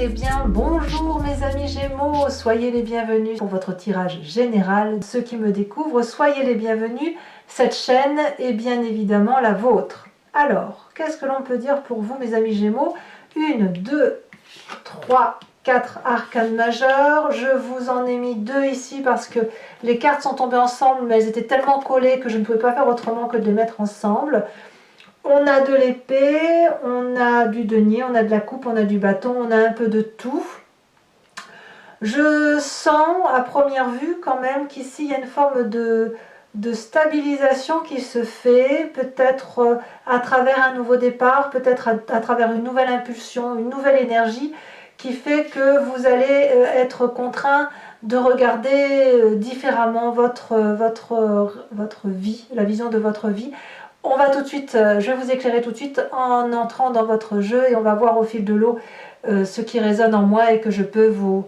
Eh bien, bonjour mes amis Gémeaux, soyez les bienvenus pour votre tirage général. Ceux qui me découvrent, soyez les bienvenus. Cette chaîne est bien évidemment la vôtre. Alors, qu'est-ce que l'on peut dire pour vous mes amis Gémeaux? 1, 2, 3, 4 arcanes majeures. Je vous en ai mis 2 ici parce que les cartes sont tombées ensemble, mais elles étaient tellement collées que je ne pouvais pas faire autrement que de les mettre ensemble. On a de l'épée, on a du denier, on a de la coupe, on a du bâton, on a un peu de tout. Je sens à première vue quand même qu'ici il y a une forme de stabilisation qui se fait, peut-être à travers un nouveau départ, peut-être à travers une nouvelle impulsion, une nouvelle énergie qui fait que vous allez être contraint de regarder différemment votre vie, la vision de votre vie. On va tout de suite, je vais vous éclairer tout de suite en entrant dans votre jeu et on va voir au fil de l'eau ce qui résonne en moi et que je peux vous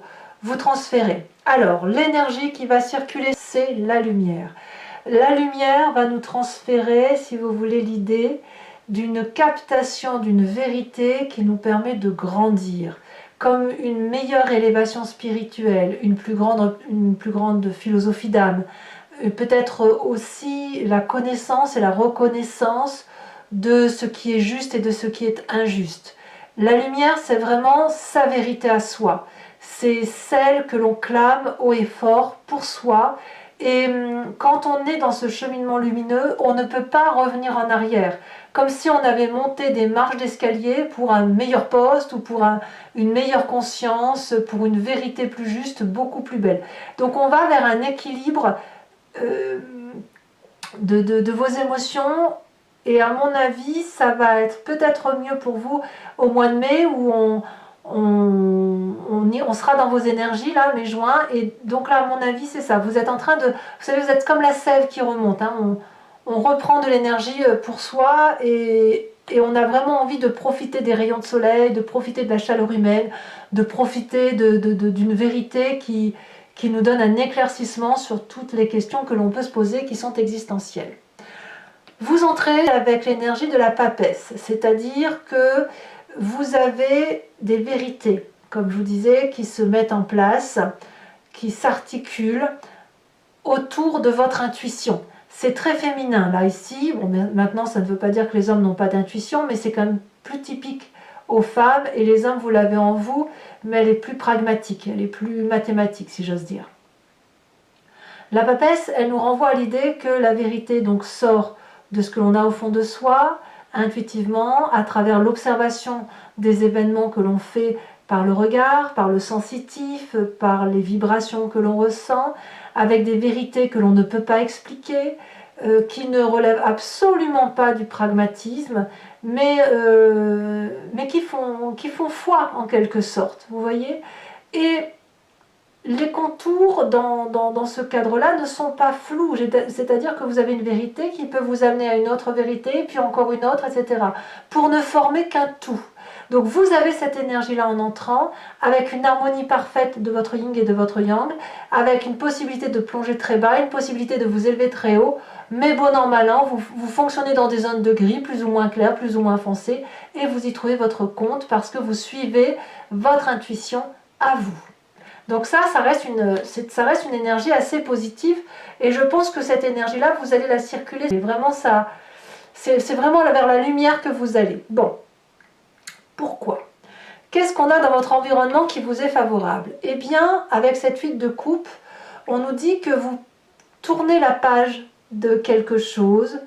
transférer. Alors, l'énergie qui va circuler, c'est la lumière. La lumière va nous transférer, si vous voulez, l'idée d'une captation d'une vérité qui nous permet de grandir, comme une meilleure élévation spirituelle, une plus grande philosophie d'âme, peut-être aussi la connaissance et la reconnaissance de ce qui est juste et de ce qui est injuste. La lumière, c'est vraiment sa vérité à soi. C'est celle que l'on clame haut et fort pour soi. Et quand on est dans ce cheminement lumineux, on ne peut pas revenir en arrière. Comme si on avait monté des marches d'escalier pour un meilleur poste ou pour une meilleure conscience, pour une vérité plus juste, beaucoup plus belle. Donc on va vers un équilibre de vos émotions et à mon avis ça va être peut-être mieux pour vous au mois de mai où on sera dans vos énergies là, mai-juin, et donc là à mon avis c'est ça, vous êtes en train de, vous savez, vous êtes comme la sève qui remonte, hein, on reprend de l'énergie pour soi et on a vraiment envie de profiter des rayons de soleil, de profiter de la chaleur humaine, de profiter d'une vérité qui nous donne un éclaircissement sur toutes les questions que l'on peut se poser qui sont existentielles. Vous entrez avec l'énergie de la papesse, c'est-à-dire que vous avez des vérités, comme je vous disais, qui se mettent en place, qui s'articulent autour de votre intuition. C'est très féminin, là, ici. Bon, maintenant, ça ne veut pas dire que les hommes n'ont pas d'intuition, mais c'est quand même plus typique aux femmes, et les hommes, vous l'avez en vous, mais elle est plus pragmatique, elle est plus mathématique, si j'ose dire. La papesse, elle nous renvoie à l'idée que la vérité donc sort de ce que l'on a au fond de soi, intuitivement, à travers l'observation des événements que l'on fait par le regard, par le sensitif, par les vibrations que l'on ressent, avec des vérités que l'on ne peut pas expliquer, qui ne relèvent absolument pas du pragmatisme, mais qui font foi en quelque sorte, vous voyez. Et les contours dans ce cadre-là ne sont pas flous, c'est-à-dire que vous avez une vérité qui peut vous amener à une autre vérité, puis encore une autre, etc., pour ne former qu'un tout. Donc vous avez cette énergie-là en entrant, avec une harmonie parfaite de votre yin et de votre yang, avec une possibilité de plonger très bas, une possibilité de vous élever très haut, mais bon an mal an, vous fonctionnez dans des zones de gris, plus ou moins claires, plus ou moins foncées, et vous y trouvez votre compte parce que vous suivez votre intuition à vous. Donc ça reste une énergie assez positive, et je pense que cette énergie-là, vous allez la circuler. C'est vraiment ça, c'est vraiment vers la lumière que vous allez. Bon. Pourquoi? Qu'est-ce qu'on a dans votre environnement qui vous est favorable? Eh bien, avec cette 8 de coupe, on nous dit que vous tournez la page de quelque chose,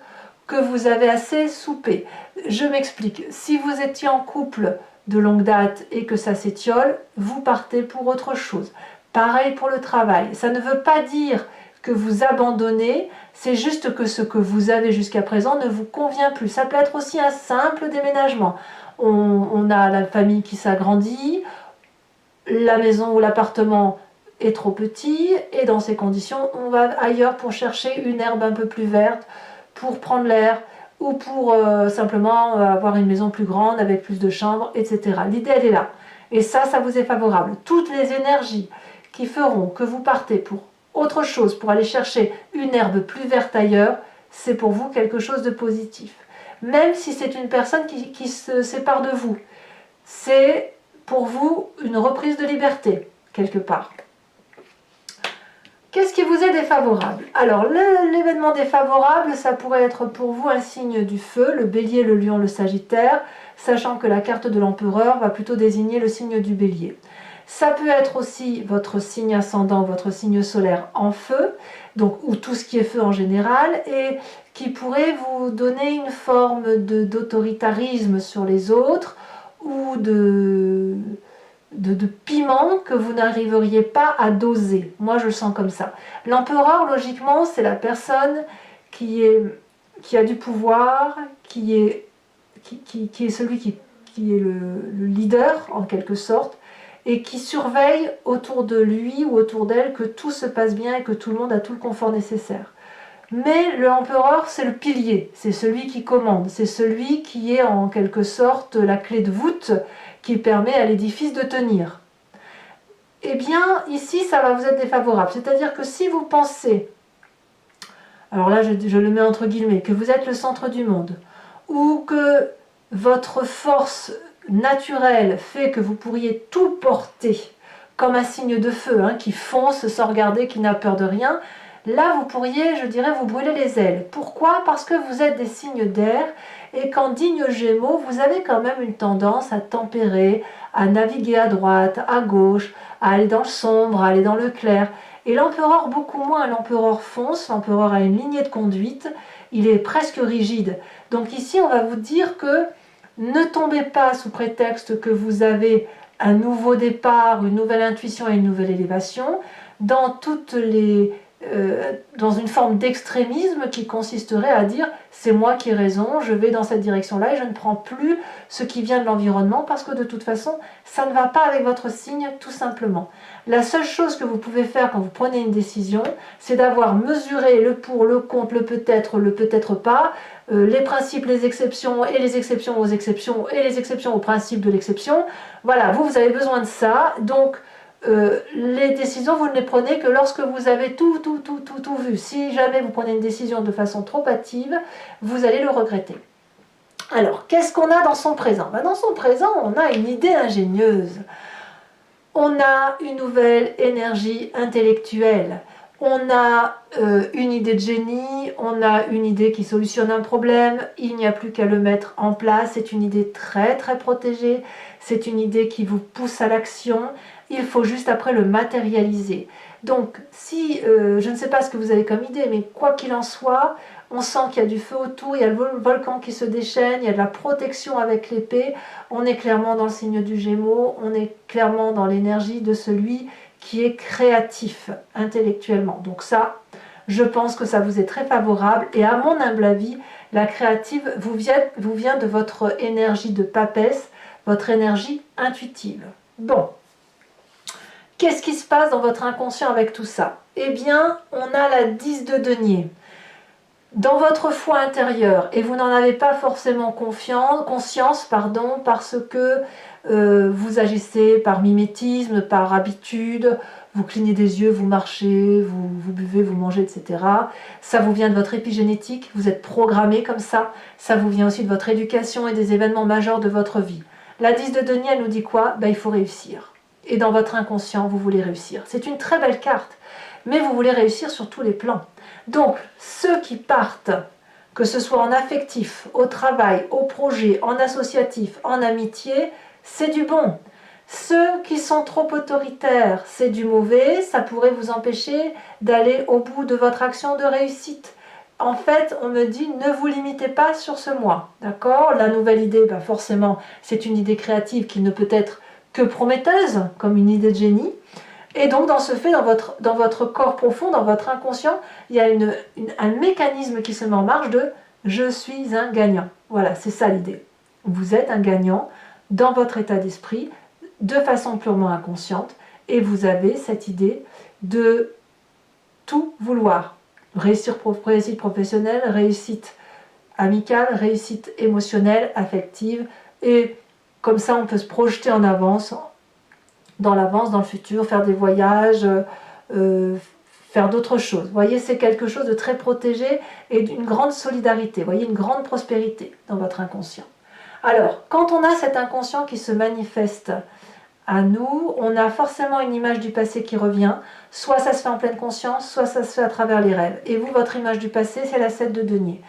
que vous avez assez soupé. Je m'explique. Si vous étiez en couple de longue date et que ça s'étiole, vous partez pour autre chose. Pareil pour le travail. Ça ne veut pas dire que vous abandonnez, c'est juste que ce que vous avez jusqu'à présent ne vous convient plus. Ça peut être aussi un simple déménagement. On a la famille qui s'agrandit, la maison ou l'appartement est trop petit, et dans ces conditions, on va ailleurs pour chercher une herbe un peu plus verte, pour prendre l'air, ou pour simplement avoir une maison plus grande avec plus de chambres, etc. L'idée, elle est là. Et ça vous est favorable. Toutes les énergies qui feront que vous partez pour autre chose, pour aller chercher une herbe plus verte ailleurs, c'est pour vous quelque chose de positif. Même si c'est une personne qui se sépare de vous, c'est pour vous une reprise de liberté, quelque part. Qu'est-ce qui vous est défavorable? Alors, l'événement défavorable, ça pourrait être pour vous un signe du feu, le bélier, le lion, le sagittaire, sachant que la carte de l'empereur va plutôt désigner le signe du bélier. Ça peut être aussi votre signe ascendant, votre signe solaire en feu, donc, ou tout ce qui est feu en général, et qui pourrait vous donner une forme d'autoritarisme sur les autres, ou de piment que vous n'arriveriez pas à doser. Moi, je le sens comme ça. L'empereur, logiquement, c'est la personne qui a du pouvoir, qui est celui qui est le leader, en quelque sorte, et qui surveille autour de lui ou autour d'elle que tout se passe bien et que tout le monde a tout le confort nécessaire. Mais l'empereur, c'est le pilier, c'est celui qui commande, c'est celui qui est en quelque sorte la clé de voûte qui permet à l'édifice de tenir. Eh bien, ici, ça va vous être défavorable. C'est-à-dire que si vous pensez, alors là, je le mets entre guillemets, que vous êtes le centre du monde, ou que votre force naturelle fait que vous pourriez tout porter, comme un signe de feu, hein, qui fonce sans regarder, qui n'a peur de rien, là, vous pourriez, je dirais, vous brûler les ailes. Pourquoi? Parce que vous êtes des signes d'air et qu'en digne Gémeaux, vous avez quand même une tendance à tempérer, à naviguer à droite, à gauche, à aller dans le sombre, à aller dans le clair. Et l'empereur, beaucoup moins. L'empereur fonce, l'empereur a une lignée de conduite, il est presque rigide. Donc ici, on va vous dire que ne tombez pas sous prétexte que vous avez un nouveau départ, une nouvelle intuition et une nouvelle élévation, dans une forme d'extrémisme qui consisterait à dire c'est moi qui ai raison, je vais dans cette direction-là et je ne prends plus ce qui vient de l'environnement parce que de toute façon ça ne va pas avec votre signe tout simplement. La seule chose que vous pouvez faire quand vous prenez une décision, c'est d'avoir mesuré le pour, le contre, le peut-être pas, les principes, les exceptions et les exceptions aux exceptions et les exceptions aux principes de l'exception. Voilà, vous avez besoin de ça, donc les décisions, vous ne les prenez que lorsque vous avez tout vu. Si jamais vous prenez une décision de façon trop hâtive, vous allez le regretter. Alors, qu'est-ce qu'on a dans son présent? Dans son présent, on a une idée ingénieuse. On a une nouvelle énergie intellectuelle. On a une idée de génie, on a une idée qui solutionne un problème, il n'y a plus qu'à le mettre en place, c'est une idée très très protégée, c'est une idée qui vous pousse à l'action, il faut juste après le matérialiser. Donc si, je ne sais pas ce que vous avez comme idée, mais quoi qu'il en soit, on sent qu'il y a du feu autour, il y a le volcan qui se déchaîne, il y a de la protection avec l'épée, on est clairement dans le signe du Gémeaux, on est clairement dans l'énergie de celui qui est créatif intellectuellement. Donc ça, je pense que ça vous est très favorable et à mon humble avis, la créative vous vient de votre énergie de papesse, votre énergie intuitive. Bon, qu'est-ce qui se passe dans votre inconscient avec tout ça? Eh bien, on a la 10 de denier. Dans votre foi intérieure, et vous n'en avez pas forcément conscience, parce que vous agissez par mimétisme, par habitude, vous clignez des yeux, vous marchez, vous buvez, vous mangez, etc. Ça vous vient de votre épigénétique, vous êtes programmé comme ça vous vient aussi de votre éducation et des événements majeurs de votre vie. La 10 de denier, elle nous dit quoi? Il faut réussir. Et dans votre inconscient, vous voulez réussir. C'est une très belle carte, mais vous voulez réussir sur tous les plans. Donc, ceux qui partent, que ce soit en affectif, au travail, au projet, en associatif, en amitié, c'est du bon. Ceux qui sont trop autoritaires, c'est du mauvais, ça pourrait vous empêcher d'aller au bout de votre action de réussite. En fait, on me dit, ne vous limitez pas sur ce mois, d'accord? La nouvelle idée, forcément, c'est une idée créative qui ne peut être que prometteuse, comme une idée de génie. Et donc, dans ce fait, dans votre corps profond, dans votre inconscient, il y a un mécanisme qui se met en marche de « je suis un gagnant ». Voilà, c'est ça l'idée. Vous êtes un gagnant dans votre état d'esprit, de façon purement inconsciente, et vous avez cette idée de tout vouloir. Réussite professionnelle, réussite amicale, réussite émotionnelle, affective, et comme ça, on peut se projeter en avance, dans l'avance, dans le futur, faire des voyages, faire d'autres choses. Vous voyez, c'est quelque chose de très protégé et d'une grande solidarité. Vous voyez, une grande prospérité dans votre inconscient. Alors, quand on a cet inconscient qui se manifeste à nous, on a forcément une image du passé qui revient. Soit ça se fait en pleine conscience, soit ça se fait à travers les rêves. Et vous, votre image du passé, c'est la 7 de denier.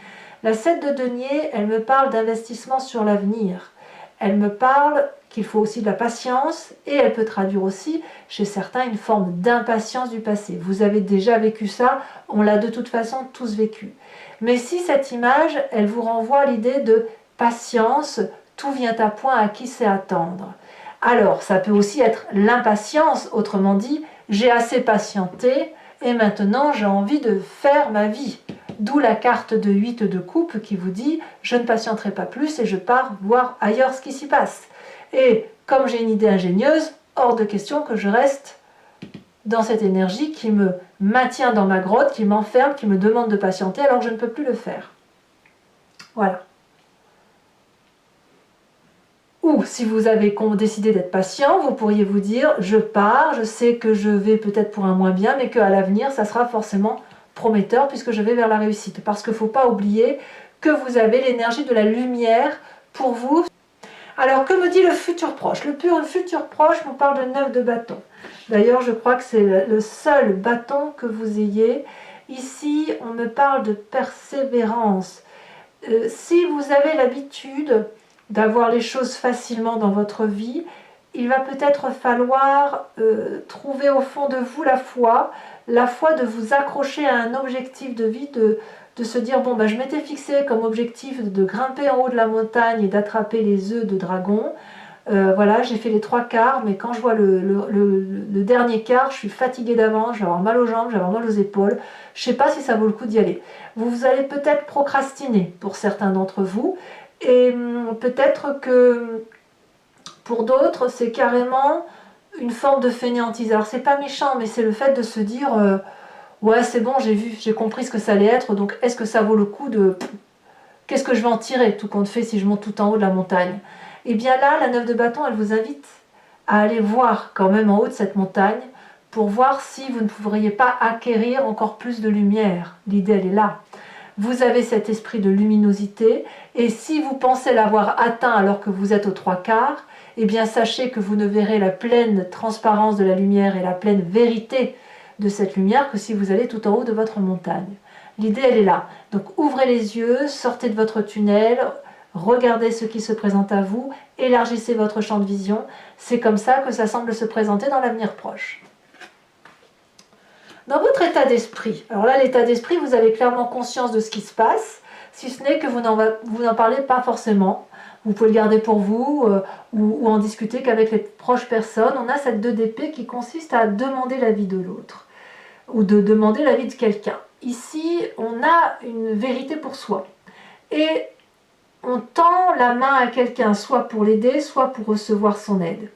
La 7 de denier, elle me parle d'investissement sur l'avenir. Elle me parle qu'il faut aussi de la patience et elle peut traduire aussi chez certains une forme d'impatience du passé. Vous avez déjà vécu ça, on l'a de toute façon tous vécu. Mais si cette image, elle vous renvoie à l'idée de patience, tout vient à point, à qui c'est attendre. Alors, ça peut aussi être l'impatience, autrement dit, j'ai assez patienté et maintenant j'ai envie de faire ma vie. D'où la carte de 8 de coupe qui vous dit je ne patienterai pas plus et je pars voir ailleurs ce qui s'y passe. Et comme j'ai une idée ingénieuse, hors de question que je reste dans cette énergie qui me maintient dans ma grotte, qui m'enferme, qui me demande de patienter alors que je ne peux plus le faire. Voilà. Ou si vous avez décidé d'être patient, vous pourriez vous dire je pars, je sais que je vais peut-être pour un moins bien, mais qu'à l'avenir ça sera forcément prometteur puisque je vais vers la réussite. Parce qu'il ne faut pas oublier que vous avez l'énergie de la lumière pour vous. Alors que me dit le futur proche? Le futur proche nous parle de 9 de bâton. D'ailleurs je crois que c'est le seul bâton que vous ayez. Ici on me parle de persévérance. Si vous avez l'habitude d'avoir les choses facilement dans votre vie, il va peut-être falloir trouver au fond de vous la foi de vous accrocher à un objectif de vie, de se dire bon je m'étais fixé comme objectif de grimper en haut de la montagne et d'attraper les œufs de dragon. Voilà, j'ai fait les 3/4, mais quand je vois le dernier quart, je suis fatiguée d'avance, je vais avoir mal aux jambes, je vais avoir mal aux épaules. Je ne sais pas si ça vaut le coup d'y aller. Vous allez peut-être procrastiner pour certains d'entre vous, et peut-être que pour d'autres, c'est carrément une forme de fainéantise. Alors c'est pas méchant, mais c'est le fait de se dire ouais c'est bon, j'ai compris ce que ça allait être, donc est-ce que ça vaut le coup de... Qu'est-ce que je vais en tirer, tout compte fait, si je monte tout en haut de la montagne? Et bien là, la 9 de bâton, elle vous invite à aller voir quand même en haut de cette montagne pour voir si vous ne pourriez pas acquérir encore plus de lumière. L'idée, elle est là. Vous avez cet esprit de luminosité et si vous pensez l'avoir atteint alors que vous êtes aux 3/4, eh bien sachez que vous ne verrez la pleine transparence de la lumière et la pleine vérité de cette lumière que si vous allez tout en haut de votre montagne. L'idée, elle est là. Donc ouvrez les yeux, sortez de votre tunnel, regardez ce qui se présente à vous, élargissez votre champ de vision. C'est comme ça que ça semble se présenter dans l'avenir proche. Dans votre état d'esprit, alors là l'état d'esprit, vous avez clairement conscience de ce qui se passe, si ce n'est que vous n'en parlez pas forcément. Vous pouvez le garder pour vous ou en discuter qu'avec les proches personnes. On a cette 2 d'épée qui consiste à demander l'avis de l'autre ou de demander l'avis de quelqu'un. Ici, on a une vérité pour soi et on tend la main à quelqu'un, soit pour l'aider, soit pour recevoir son aide.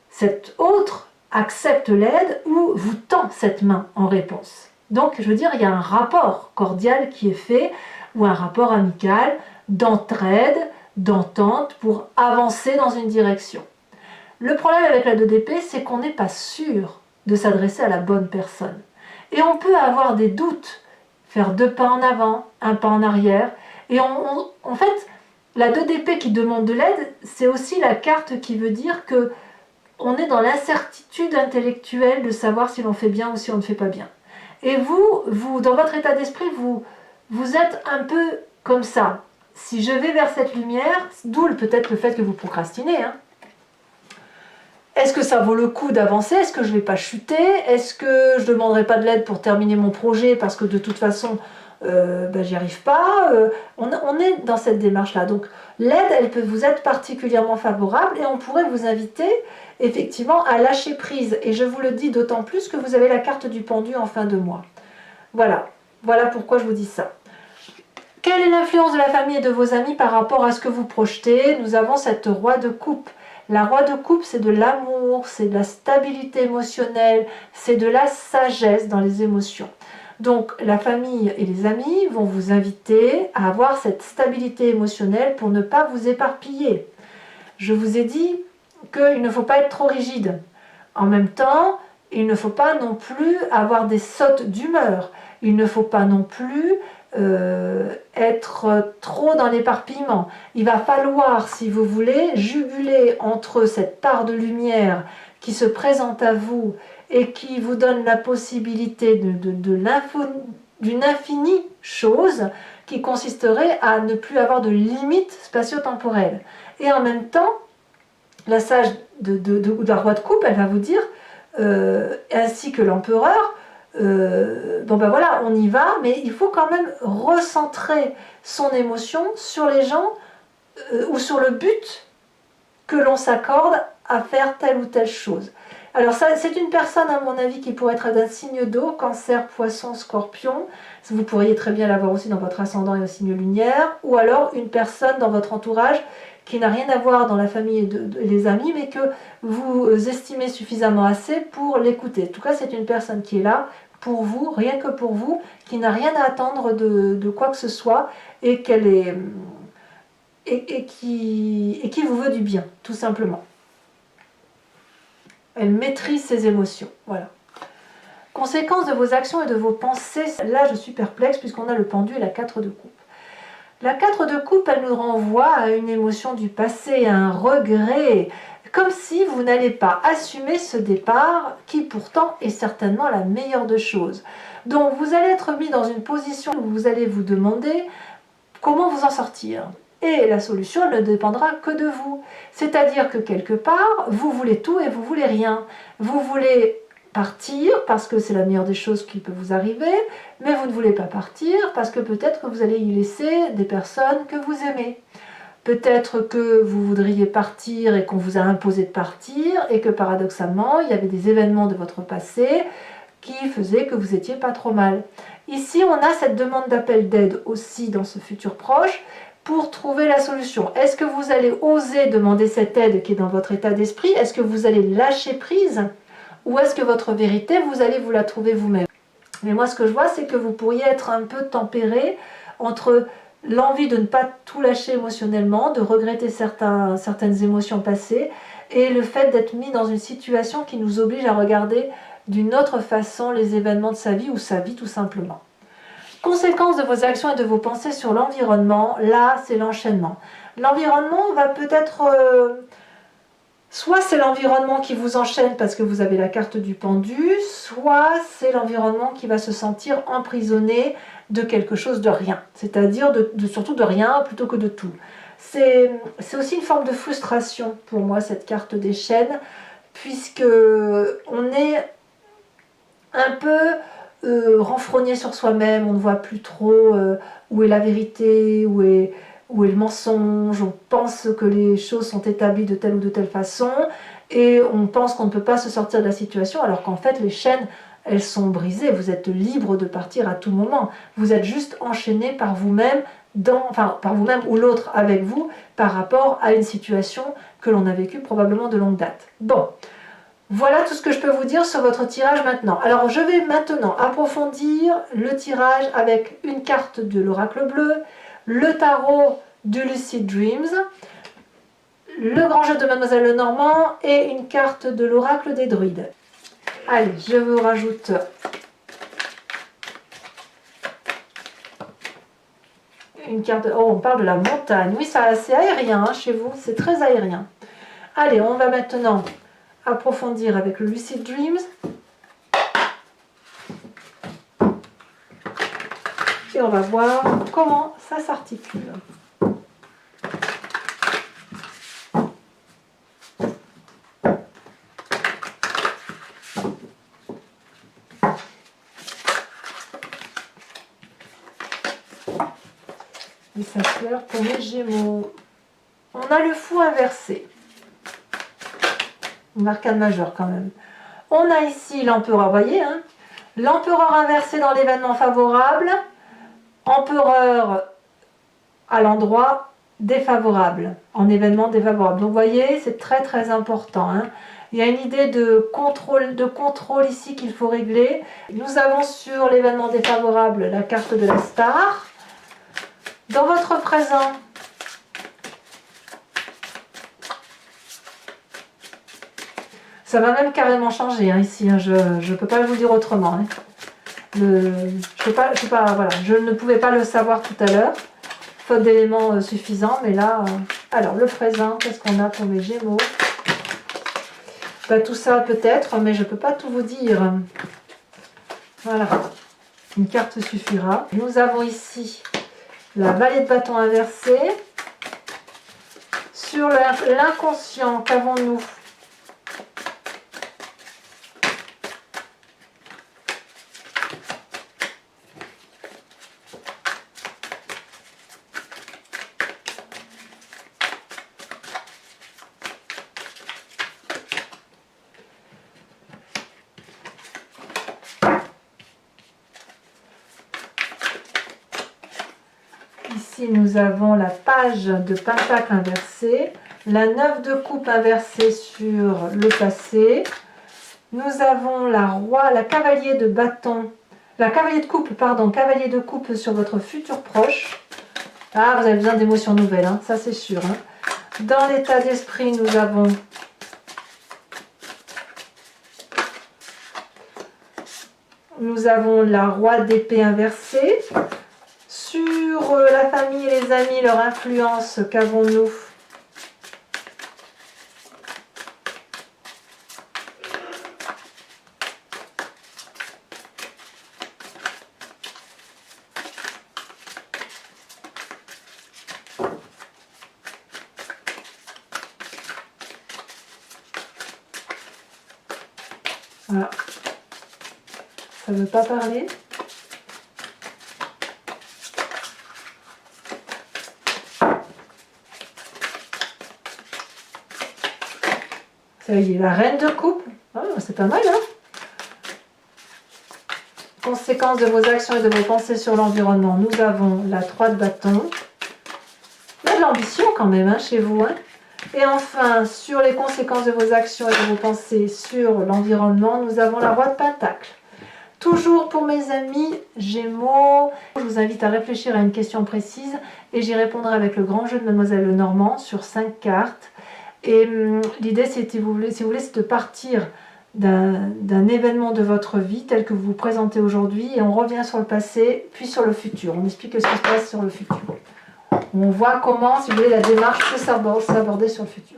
Cet autre accepte l'aide ou vous tend cette main en réponse. Donc, je veux dire, il y a un rapport cordial qui est fait, ou un rapport amical, d'entraide, d'entente, pour avancer dans une direction. Le problème avec la 2 d'épée, c'est qu'on n'est pas sûr de s'adresser à la bonne personne. Et on peut avoir des doutes, faire 2 pas en avant, 1 pas en arrière, et en fait, la 2 d'épée qui demande de l'aide, c'est aussi la carte qui veut dire que on est dans l'incertitude intellectuelle de savoir si l'on fait bien ou si on ne fait pas bien. Et vous dans votre état d'esprit, vous êtes un peu comme ça. Si je vais vers cette lumière, d'où peut-être le fait que vous procrastinez. Est-ce que ça vaut le coup d'avancer? Est-ce que je ne vais pas chuter? Est-ce que je ne demanderai pas de l'aide pour terminer mon projet parce que de toute façon, j'y arrive pas? On est dans cette démarche-là. Donc l'aide, elle peut vous être particulièrement favorable et on pourrait vous inviter effectivement à lâcher prise. Et je vous le dis d'autant plus que vous avez la carte du pendu en fin de mois. Voilà pourquoi je vous dis ça. Quelle est l'influence de la famille et de vos amis par rapport à ce que vous projetez? Nous avons cette roi de coupe. La roi de coupe, c'est de l'amour, c'est de la stabilité émotionnelle, c'est de la sagesse dans les émotions. Donc la famille et les amis vont vous inviter à avoir cette stabilité émotionnelle pour ne pas vous éparpiller. Je vous ai dit qu'il ne faut pas être trop rigide. En même temps, il ne faut pas non plus avoir des sautes d'humeur. Il ne faut pas non plus être trop dans l'éparpillement. Il va falloir, si vous voulez, juguler entre cette part de lumière qui se présente à vous et qui vous donne la possibilité d'une infinie chose qui consisterait à ne plus avoir de limite spatio-temporelle. Et en même temps, la sage de la roi de coupe, elle va vous dire, ainsi que l'empereur, bon ben voilà, on y va, mais il faut quand même recentrer son émotion sur les gens ou sur le but que l'on s'accorde à faire telle ou telle chose. Alors ça, c'est une personne à mon avis qui pourrait être d'un signe d'eau, cancer, poisson, scorpion. Vous pourriez très bien l'avoir aussi dans votre ascendant et au signe lunaire, ou alors une personne dans votre entourage qui n'a rien à voir dans la famille et les amis, mais que vous estimez suffisamment assez pour l'écouter. En tout cas, c'est une personne qui est là pour vous, rien que pour vous, qui n'a rien à attendre de quoi que ce soit, et qu'elle est... Et qui vous veut du bien, tout simplement. Elle maîtrise ses émotions, voilà. Conséquence de vos actions et de vos pensées, là je suis perplexe puisqu'on a le pendu et la 4 de coupe. La 4 de coupe, elle nous renvoie à une émotion du passé, à un regret, comme si vous n'allez pas assumer ce départ qui pourtant est certainement la meilleure de choses. Donc vous allez être mis dans une position où vous allez vous demander comment vous en sortir. Et la solution elle ne dépendra que de vous. C'est-à-dire que quelque part, vous voulez tout et vous voulez rien. Vous voulez partir parce que c'est la meilleure des choses qui peut vous arriver, mais vous ne voulez pas partir parce que peut-être que vous allez y laisser des personnes que vous aimez. Peut-être que vous voudriez partir et qu'on vous a imposé de partir et que paradoxalement, il y avait des événements de votre passé qui faisaient que vous n'étiez pas trop mal. Ici, on a cette demande d'appel d'aide aussi dans ce futur proche, pour trouver la solution. Est-ce que vous allez oser demander cette aide qui est dans votre état d'esprit? Est-ce que vous allez lâcher prise? Ou est-ce que votre vérité, vous allez vous la trouver vous-même? Mais moi, ce que je vois, c'est que vous pourriez être un peu tempéré entre l'envie de ne pas tout lâcher émotionnellement, de regretter certaines émotions passées, et le fait d'être mis dans une situation qui nous oblige à regarder d'une autre façon les événements de sa vie ou sa vie tout simplement. Conséquence de vos actions et de vos pensées sur l'environnement, là c'est l'enchaînement. L'environnement va peut-être... soit c'est l'environnement qui vous enchaîne parce que vous avez la carte du pendu, soit c'est l'environnement qui va se sentir emprisonné de quelque chose de rien. C'est-à-dire surtout de rien plutôt que de tout. C'est aussi une forme de frustration pour moi cette carte des chaînes, puisque on est un peu... renfrogné sur soi-même, on ne voit plus trop où est la vérité, où est le mensonge, on pense que les choses sont établies de telle ou de telle façon, et on pense qu'on ne peut pas se sortir de la situation, alors qu'en fait les chaînes, elles sont brisées, vous êtes libre de partir à tout moment, vous êtes juste enchaîné par vous-même, par vous-même ou l'autre avec vous, par rapport à une situation que l'on a vécue probablement de longue date. Bon. Voilà tout ce que je peux vous dire sur votre tirage maintenant. Alors je vais maintenant approfondir le tirage avec une carte de l'oracle bleu, le tarot du Lucid Dreams, le grand jeu de Mademoiselle Lenormand et une carte de l'oracle des druides. Allez, je vous rajoute une carte... Oh, on parle de la montagne. Oui, c'est aérien hein, chez vous, c'est très aérien. Allez, on va maintenant... approfondir avec le Lucid Dreams et on va voir comment ça s'articule. Et ça pleure pour mes Gémeaux. On a le fou inversé. Une arcane majeure quand même. On a ici l'empereur, voyez, hein, l'empereur inversé dans l'événement favorable, empereur à l'endroit défavorable, en événement défavorable. Donc vous voyez, c'est très très important. Hein. Il y a une idée de contrôle ici qu'il faut régler. Nous avons sur l'événement défavorable la carte de la star. Dans votre présent, ça va même carrément changer hein, ici, hein, je ne peux pas vous dire autrement. Hein. Je ne pouvais pas le savoir tout à l'heure, faute d'éléments suffisants, mais là... alors, le présent, qu'est-ce qu'on a pour mes Gémeaux? Bah, tout ça peut-être, mais je ne peux pas tout vous dire. Voilà, une carte suffira. Nous avons ici la vallée de bâton inversée. Sur l'inconscient, qu'avons-nous? Ici, nous avons la page de pentacle inversée, la 9 de coupe inversée sur le passé. Nous avons la cavalier de bâton, la cavalier de coupe, pardon, cavalier de coupe sur votre futur proche. Ah, vous avez besoin d'émotions nouvelles, hein, ça c'est sûr. Hein. Dans l'état d'esprit, nous avons la roi d'épée inversée. Sur la famille et les amis, leur influence, qu'avons-nous? Voilà. Ça ne veut pas parler. Ça y est, la reine de coupe. Ah, c'est pas mal, hein? Conséquences de vos actions et de vos pensées sur l'environnement. Nous avons la 3 de bâton. Il y a de l'ambition quand même, hein, chez vous. Hein? Et enfin, sur les conséquences de vos actions et de vos pensées sur l'environnement, nous avons la roi de pentacle. Toujours pour mes amis Gémeaux, je vous invite à réfléchir à une question précise et j'y répondrai avec le grand jeu de Mademoiselle Lenormand sur 5 cartes. Et l'idée, c'est, si vous voulez, c'est de partir d'un événement de votre vie tel que vous vous présentez aujourd'hui et on revient sur le passé, puis sur le futur. On explique ce qui se passe sur le futur. On voit comment, si vous voulez, la démarche peut s'aborder sur le futur.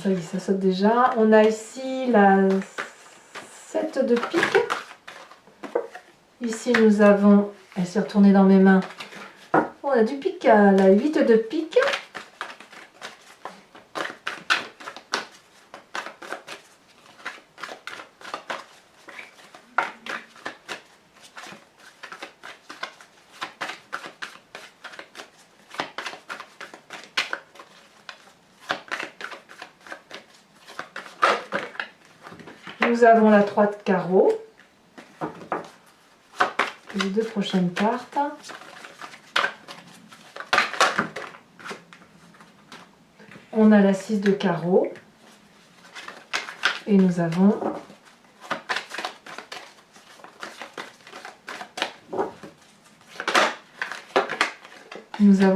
Ça y est, ça saute déjà. On a ici la 7 de pique. Ici, nous avons, elle s'est retournée dans mes mains. On a du pique à la 8 de pique. Nous avons la 3 de carreau. Les deux prochaines cartes. On a la 6 de carreau. Et nous avons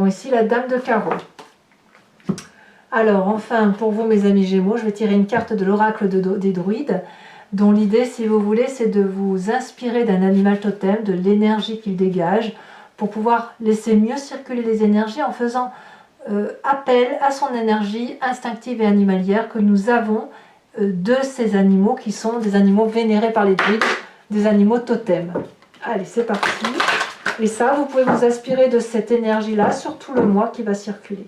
ici la dame de carreau. Alors enfin, pour vous mes amis Gémeaux, je vais tirer une carte de l'oracle des druides, dont l'idée, si vous voulez, c'est de vous inspirer d'un animal totem, de l'énergie qu'il dégage, pour pouvoir laisser mieux circuler les énergies en faisant appel à son énergie instinctive et animalière que nous avons de ces animaux qui sont des animaux vénérés par les druides, des animaux totems. Allez, c'est parti. Et ça, vous pouvez vous inspirer de cette énergie-là sur tout le mois qui va circuler.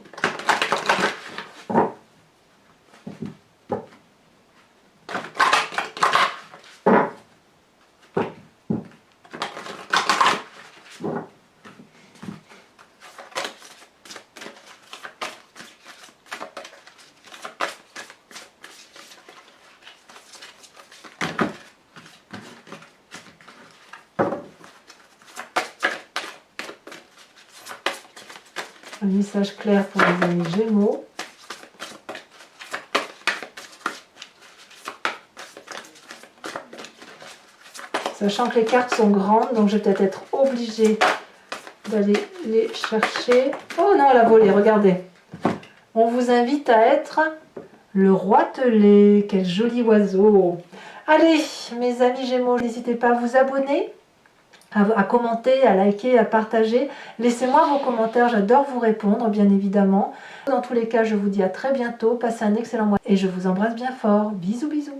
Un message clair pour les amis Gémeaux. Sachant que les cartes sont grandes, donc je vais peut-être être obligée d'aller les chercher. Oh non, elle a volé, regardez. On vous invite à être le roitelet. Quel joli oiseau! Allez, mes amis Gémeaux, n'hésitez pas à vous abonner, à commenter, à liker, à partager. Laissez-moi vos commentaires, j'adore vous répondre, bien évidemment. Dans tous les cas, je vous dis à très bientôt. Passez un excellent mois et je vous embrasse bien fort. Bisous, bisous.